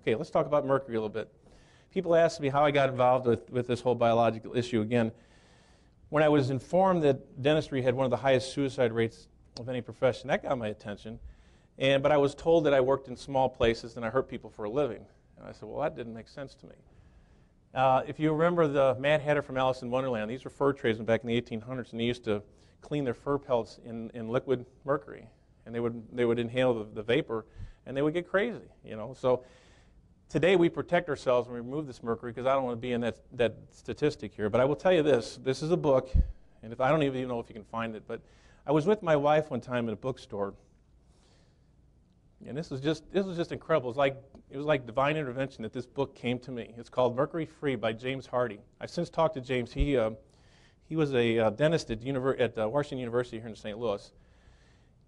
Okay, let's talk about mercury a little bit. People ask me how I got involved with this whole biological issue. Again, when I was informed that dentistry had one of the highest suicide rates of any profession, that got my attention. But I was told that I worked in small places and I hurt people for a living. And I said, well, that didn't make sense to me. If you remember the Mad Hatter from Alice in Wonderland, these were fur tradesmen back in the 1800s, and they used to clean their fur pelts in liquid mercury. And they would inhale the vapor, and they would get crazy, you know. So today we protect ourselves when we remove this mercury, because I don't want to be in that statistic here. But I will tell you this. This is a book, and I don't even know if you can find it, but I was with my wife one time at a bookstore, and this was just incredible. It was like divine intervention that this book came to me. It's called Mercury Free by James Hardy. I've since talked to James. He was a dentist at Washington University here in St. Louis.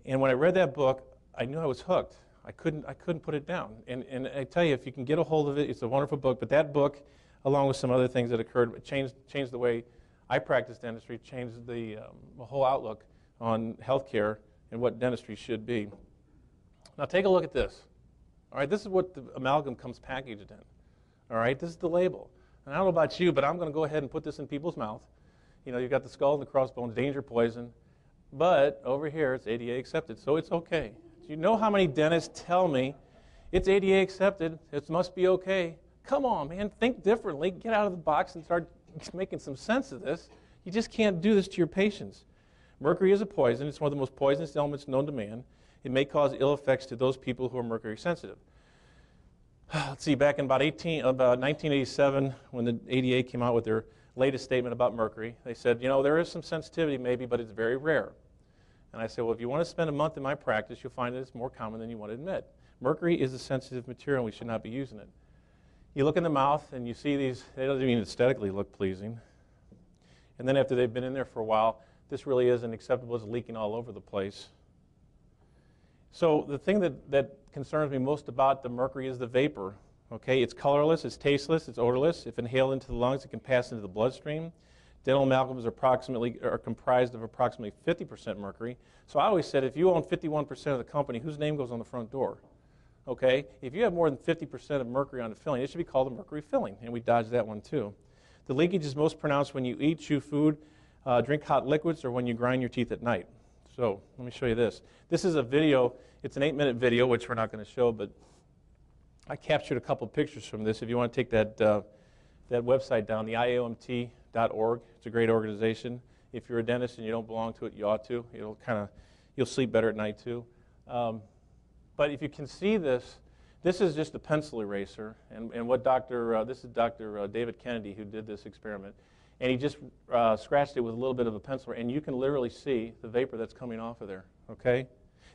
And when I read that book, I knew I was hooked. I couldn't put it down. And I tell you, if you can get a hold of it, it's a wonderful book. But that book, along with some other things that occurred, changed the way I practice dentistry, changed the whole outlook on healthcare and what dentistry should be. Now take a look at this. All right, this is what the amalgam comes packaged in. All right, this is the label. And I don't know about you, but I'm going to go ahead and put this in people's mouth. You know, you've got the skull and the crossbones, danger, poison. But over here, it's ADA accepted, so it's okay. Do you know how many dentists tell me it's ADA accepted, it must be okay? Come on, man, think differently. Get out of the box and start making some sense of this. You just can't do this to your patients. Mercury is a poison. It's one of the most poisonous elements known to man. It may cause ill effects to those people who are mercury sensitive. Let's see, back in about 1987, when the ADA came out with their latest statement about mercury, they said, you know, there is some sensitivity maybe, but it's very rare. And I said, well, if you want to spend a month in my practice, you'll find that it's more common than you want to admit. Mercury is a sensitive material, and we should not be using it. You look in the mouth, and you see these, they don't even aesthetically look pleasing. And then after they've been in there for a while, this really isn't acceptable. It's leaking all over the place. So the thing that concerns me most about the mercury is the vapor. Okay, it's colorless, it's tasteless, it's odorless. If inhaled into the lungs, it can pass into the bloodstream. Dental amalgams are comprised of approximately 50% mercury. So I always said, if you own 51% of the company, whose name goes on the front door? Okay, if you have more than 50% of mercury on the filling, it should be called a mercury filling, and we dodged that one too. The leakage is most pronounced when you eat, chew food, drink hot liquids, or when you grind your teeth at night. So let me show you this. This is a video. It's an 8-minute video, which we're not going to show, but I captured a couple pictures from this. If you want to take that website down, the IAOMT.org. It's a great organization. If you're a dentist and you don't belong to it, you ought to. You'll sleep better at night too. But if you can see this, this is just a pencil eraser, and what this is Dr. David Kennedy who did this experiment. And he just scratched it with a little bit of a pencil, and you can literally see the vapor that's coming off of there, okay?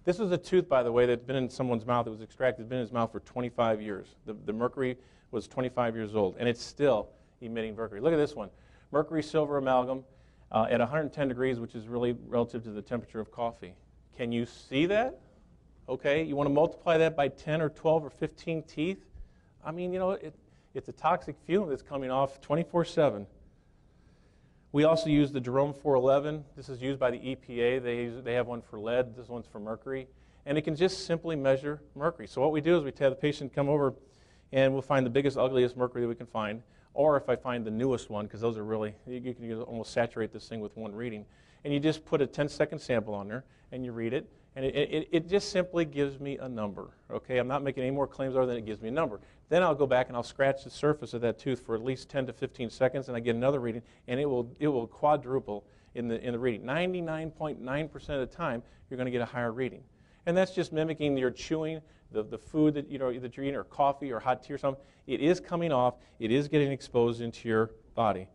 This was a tooth, by the way, that's been in someone's mouth. It was extracted, been in his mouth for 25 years. The mercury was 25 years old, and it's still emitting mercury. Look at this one. Mercury silver amalgam at 110 degrees, which is really relative to the temperature of coffee. Can you see that? Okay, you want to multiply that by 10 or 12 or 15 teeth? I mean, you know, it's a toxic fume that's coming off 24/7. We also use the Jerome 411. This is used by the EPA. They have one for lead. This one's for mercury. And it can just simply measure mercury. So what we do is we have the patient come over, and we'll find the biggest, ugliest mercury that we can find. Or if I find the newest one, because those are really, you can almost saturate this thing with one reading. And you just put a 10-second sample on there, and you read it. And it just simply gives me a number, okay? I'm not making any more claims other than it gives me a number. Then I'll go back and I'll scratch the surface of that tooth for at least 10 to 15 seconds, and I get another reading, and it will quadruple in the reading. 99.9% of the time, you're going to get a higher reading. And that's just mimicking your chewing, the food that you're eating, or coffee or hot tea or something. It is coming off. It is getting exposed into your body.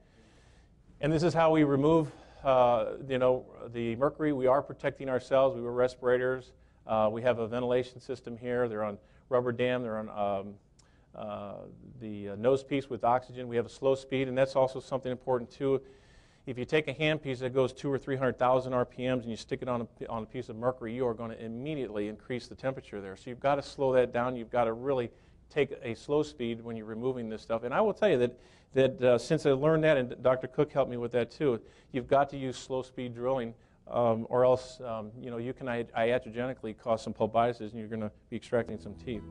And this is how we remove the mercury. We are protecting ourselves. We wear respirators. We have a ventilation system here. They're on rubber dam. They're on the nose piece with oxygen. We have a slow speed, and that's also something important too. If you take a handpiece that goes 200,000 or 300,000 RPMs and you stick it on a piece of mercury, you are going to immediately increase the temperature there. So you've got to slow that down. You've got to really take a slow speed when you're removing this stuff. And I will tell you that since I learned that, and Dr. Cook helped me with that too, you've got to use slow speed drilling, or else you can iatrogenically cause some pulpitis, and you're going to be extracting some teeth.